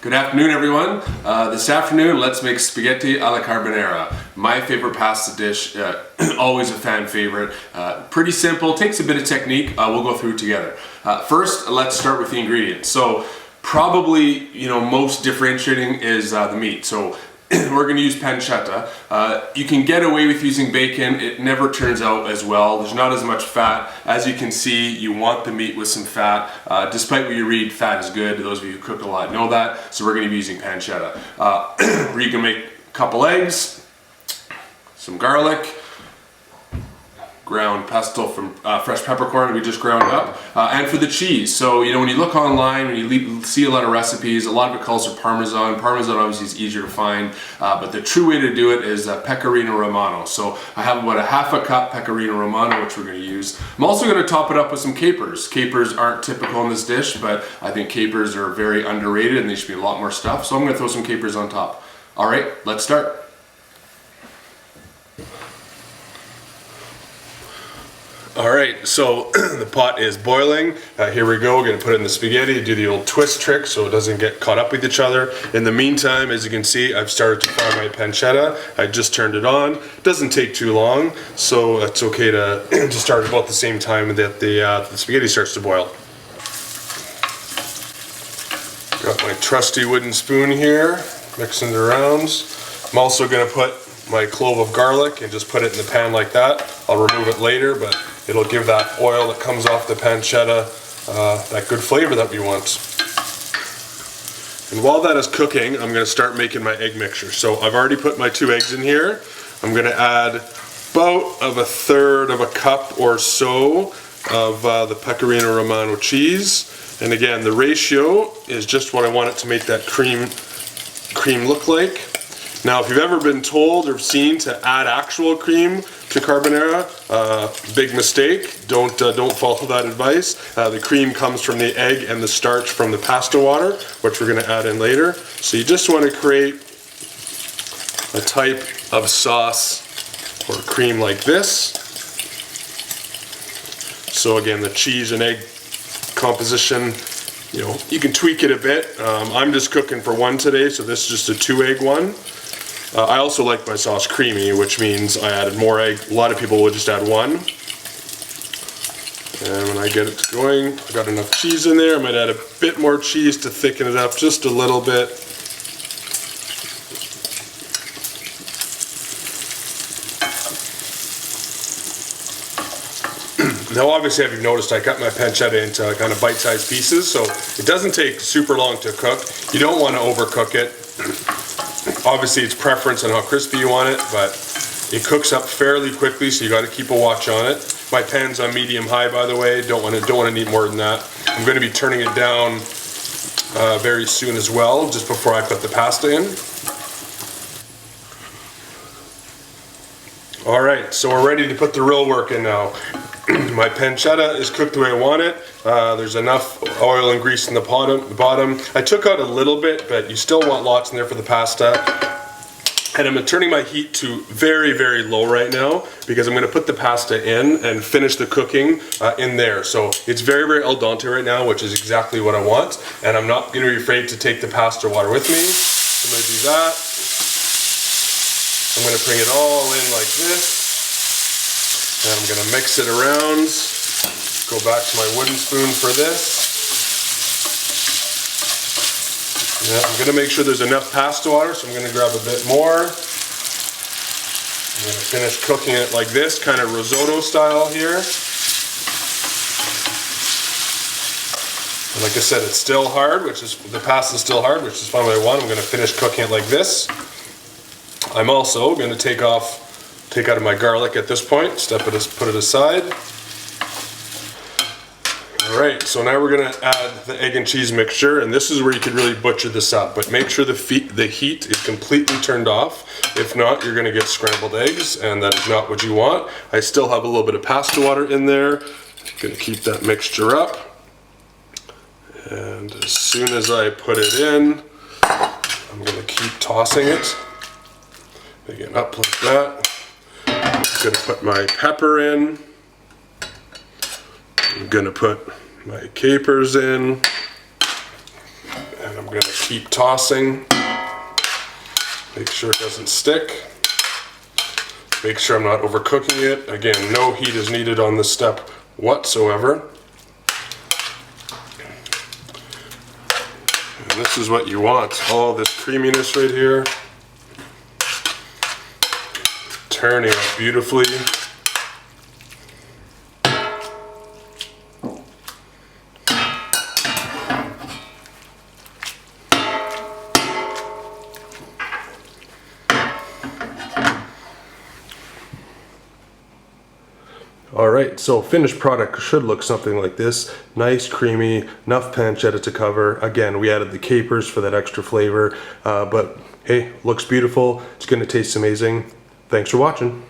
Good afternoon, everyone. This afternoon, let's make spaghetti alla carbonara. My favorite pasta dish, always a fan favorite. Pretty simple, takes a bit of technique. We'll go through it together. First, let's start with the ingredients. So, probably, most differentiating is the meat. So, we're going to use pancetta. You can get away with using bacon. It never turns out as well. There's not as much fat. As you can see, you want the meat with some fat. Despite what you read, fat is good. Those of you who cook a lot know that. So we're going to be using pancetta. You can make a couple eggs, some garlic, ground pesto from fresh peppercorn we just ground up, and for the cheese. So when you look online, when you see a lot of recipes, a lot of it calls for Parmesan. Parmesan obviously is easier to find, but the true way to do it is Pecorino Romano. So I have about a half a cup Pecorino Romano, which we're going to use. I'm also going to top it up with some capers. Capers aren't typical in this dish, but I think capers are very underrated and they should be a lot more stuff. So I'm going to throw some capers on top. All right, let's start. All right, so the pot is boiling. Here we go. We're going to put in the spaghetti, do the old twist trick so it doesn't get caught up with each other. In the meantime, as you can see, I've started to fry my pancetta. I just turned it on. It doesn't take too long, so it's okay to start about the same time that the spaghetti starts to boil. Got my trusty wooden spoon here, mixing it around. I'm also going to put my clove of garlic and just put it in the pan like that. I'll remove it later, but it'll give that oil that comes off the pancetta that good flavor that we want. And while that is cooking, I'm going to start making my egg mixture. So I've already put my 2 eggs in here. I'm going to add about a third of a cup or so of the Pecorino Romano cheese. And again, the ratio is just what I want it to make that cream look like. Now, if you've ever been told or seen to add actual cream to carbonara, big mistake. Don't follow that advice. The cream comes from the egg and the starch from the pasta water, which we're going to add in later. So you just want to create a type of sauce or cream like this. So again, the cheese and egg composition, you can tweak it a bit. I'm just cooking for one today, so this is just a 2-egg one. I also like my sauce creamy, which means I added more egg. A lot of people will just add 1. And when I get it going, I've got enough cheese in there. I might add a bit more cheese to thicken it up just a little bit. Now obviously, if you've noticed, I cut my pancetta into kind of bite-sized pieces, so it doesn't take super long to cook. You don't want to overcook it. Obviously, it's preference on how crispy you want it, but it cooks up fairly quickly, so you got to keep a watch on it. My pan's on medium-high, by the way. Don't want to need more than that. I'm going to be turning it down very soon as well, just before I put the pasta in. All right, so we're ready to put the real work in now. My pancetta is cooked the way I want it. There's enough oil and grease in the bottom. I took out a little bit, but you still want lots in there for the pasta. And I'm turning my heat to very, very low right now because I'm going to put the pasta in and finish the cooking in there. So it's very, very al dente right now, which is exactly what I want. And I'm not going to be afraid to take the pasta water with me. So I'm going to do that. I'm going to bring it all in like this. And I'm going to mix it around, go back to my wooden spoon for this. Yeah, I'm going to make sure there's enough pasta water, so I'm going to grab a bit more. I'm going to finish cooking it like this, kind of risotto style here. And like I said, it's still hard, the pasta's still hard, which is fine what I want. I'm going to finish cooking it like this. I'm also going to take out of my garlic at this point, put it aside. All right, so now we're going to add the egg and cheese mixture, and this is where you could really butcher this up, but make sure the heat is completely turned off. If not, you're going to get scrambled eggs, and that is not what you want. I still have a little bit of pasta water in there. I'm going to keep that mixture up. And as soon as I put it in, I'm going to keep tossing it. Again, up like that. I'm going to put my pepper in. I'm going to put my capers in. And I'm gonna keep tossing. Make sure it doesn't stick. Make sure I'm not overcooking it. Again, no heat is needed on this step whatsoever. And this is what you want. All this creaminess right here. Turning out beautifully. Alright, so finished product should look something like this. Nice, creamy, enough pancetta to cover. Again, we added the capers for that extra flavor, but hey, looks beautiful. It's going to taste amazing. Thanks for watching.